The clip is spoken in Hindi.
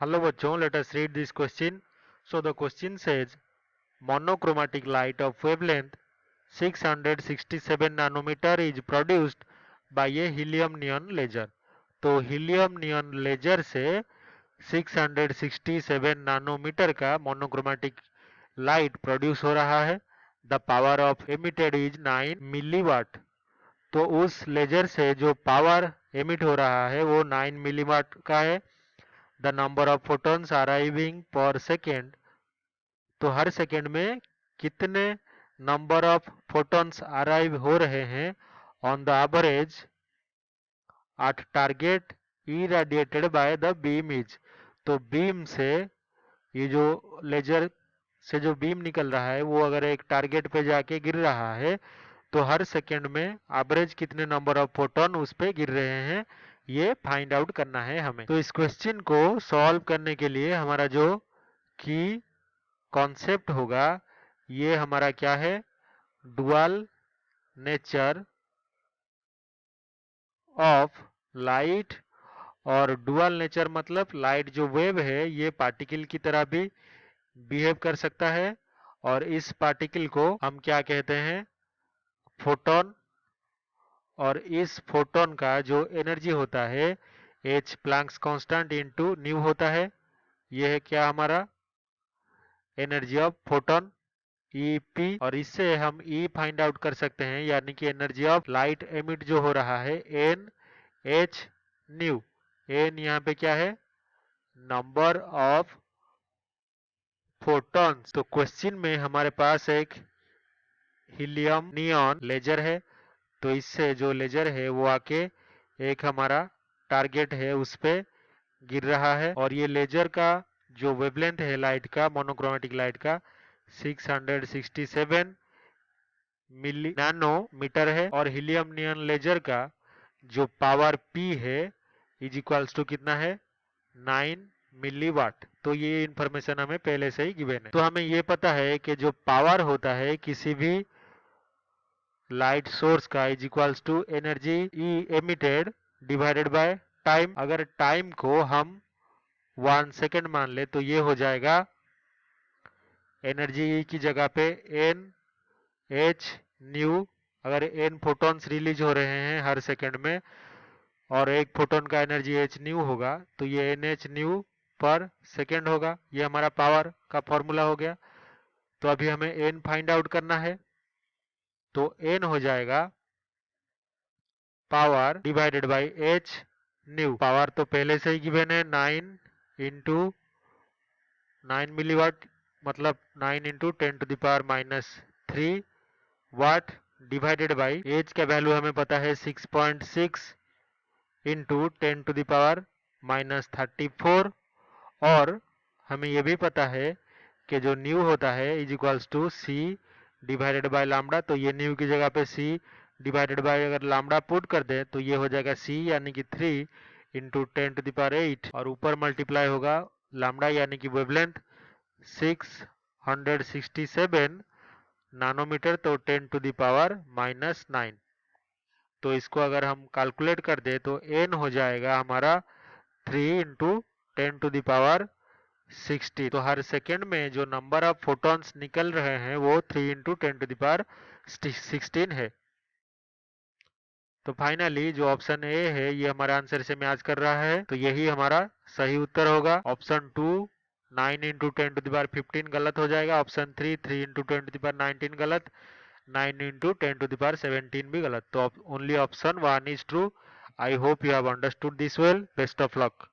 Hello bachon, let us read this question. So the question says monochromatic light of wavelength 667 nanometer is produced by a helium neon laser. तो हीलियम नियन लेजर से 667 नैनोमीटर का मोनोक्रोमेटिक लाइट प्रोड्यूस हो रहा है। The power of emitted is 9 milliwatt. तो उस लेजर से जो पावर एमिट हो रहा है वो 9 मिलीवाट का है। The number of photons arriving पर सेकेंड, तो हर सेकेंड में कितने नंबर ऑफ फोटॉन्स अराइव हो रहे हैं on the average at target irradiated by the beam is. तो बीम से ये जो लेजर से जो बीम निकल रहा है वो अगर एक टारगेट पे जाके गिर रहा है तो हर सेकेंड में एवरेज कितने नंबर ऑफ फोटोन उस पे गिर रहे हैं ये फाइंड आउट करना है हमें। तो इस क्वेश्चन को सॉल्व करने के लिए हमारा जो की कॉन्सेप्ट होगा ये हमारा क्या है, डुअल नेचर ऑफ लाइट। और डुअल नेचर मतलब लाइट जो वेव है ये पार्टिकल की तरह भी बिहेव कर सकता है और इस पार्टिकल को हम क्या कहते हैं, फोटोन। और इस फोटोन का जो एनर्जी होता है H Planck's constant into new होता है। यह है क्या हमारा energy of photon E P. और इससे हम ई फाइंड आउट कर सकते हैं यानी कि एनर्जी ऑफ लाइट एमिट जो हो रहा है एन एच न्यू। एन यहाँ पे क्या है, नंबर ऑफ फोटॉन्स। तो क्वेश्चन में हमारे पास एक हीलियम नियॉन लेजर है, तो इससे जो लेजर है वो आके एक हमारा टारगेट है उस पे गिर रहा है। और ये लेजर का जो वेवलेंथ है लाइट का, मोनोक्रोमेटिक लाइट का 667 मिली नैनोमीटर है। और हीलियम नियन लेजर का जो पावर P है इज इक्वल्स टू कितना है, 9 मिलीवाट। तो ये इंफॉर्मेशन हमें पहले से ही गिवन है। तो हमें ये पता है कि जो पावर होता है किसी भी लाइट सोर्स का is equals to energy E emitted divided by time. अगर टाइम को हम 1 सेकेंड मान ले तो ये हो जाएगा एनर्जी ई की जगह पे एन एच न्यू। अगर एन फोटॉन्स रिलीज हो रहे हैं हर सेकेंड में और एक फोटोन का एनर्जी एच न्यू होगा तो ये एन एच न्यू पर सेकेंड होगा। ये हमारा पावर का फॉर्मूला हो गया। तो अभी हमें एन फाइंड आउट करना है, तो एन हो जाएगा power divided by H new. Power तो पहले से ही गिवन है 9 इंटू 9 मिलीवाट, मतलब 9 into 10⁻³ watt divided by H का वैल्यू हमें पता है 6.6 इंटू 10⁻34। और हमें यह भी पता है कि जो न्यू होता है is equals to C divided by lambda. तो ये न्यू की जगह पे सी डिवाइडेड बाय अगर लामडा पुट कर दे तो ये हो जाएगा सी यानी कि 3 इंटू 10⁸ और ऊपर मल्टीप्लाई होगा लामडा यानी कि वेवलेंथ 667 नैनोमीटर, तो 10⁻⁻⁹। तो इसको अगर हम कैलकुलेट कर दे तो n हो जाएगा हमारा 3 इंटू 10⁻60। तो हर सेकेंड में जो नंबर ऑफ फोटॉन्स निकल रहे हैं वो 3 इंटू 10⁻16 है। तो फाइनली जो ऑप्शन ए है ये हमारा आंसर से मैच कर रहा है, तो यही हमारा सही उत्तर होगा। ऑप्शन 2 9 इंटू 10⁻15 गलत हो जाएगा। ऑप्शन 3 3 इंटू 10⁻19 गलत। 9 इंटू 10⁻17 भी गलत। तो only option 1 is true. I hope you have understood this well. Best of luck.